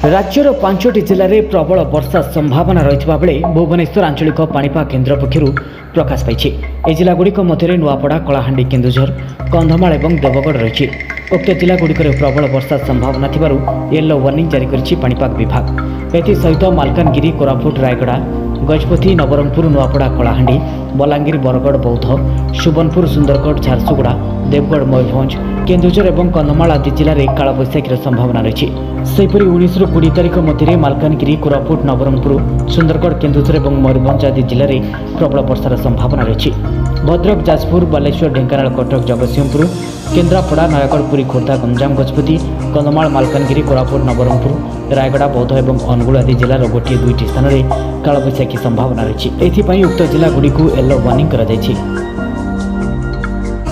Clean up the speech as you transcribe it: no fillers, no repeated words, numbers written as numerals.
राज्यर 5टी जिले में प्रबल वर्षा संभावना रही बेले भुवनेश्वर आंचलिक पाणीपाग केन्द्र पक्षर प्रकाश पाई। ए जिलागुड़िक मध्य नुआपड़ा, कलाहांडी, केन्दुझर, कंधमाल और देवगढ़ रही। उक्त जिलागुड़िक प्रबल वर्षा संभावना थिबारु येलो वार्निंग जारी करिछि पाणीपाग विभाग। एसहित मालकानगिरी, कोरापुट, रायगड़ा, गजपति, नवरंगपुर, नुआपड़ा, कलाहांडी, बलांगीर, बरगड़, बौद्ध, सुबर्णपुर, सुंदरगढ़, झारसुगुड़ा, देवगढ़, मयूरभंज, केन्दुझर और कंधमाल आदि जिले में कालबैशाखीर संभावना रही। सेहीपरि 19 ରୁ 20 तारिख मध्य मालकानगिरी, कोरापुट, नवरंगपुर, सुंदरगढ़, केन्दुझर और मयूरभंज आदि जिले में प्रबल वर्षार संभावना रही। भद्रक, जाजपुर, बालेश्वर, ढेंकानाल, कटक, जगतसिंहपुर, केन्द्रापड़ा, नयागढ़, पुरी, खोर्धा, गंजाम, गजपति, कंधमाल, मालकानगिरी, कोरापुट, नवरंगपुर, रायगड़ा, बौद्ध और अनुगुल आदि जिलार गोटे दुईटी स्थान में कालबैशाखी संभावना रही। एथिपाई उक्त जिलागुड़ी को येलो वार्निंग करा जायछि।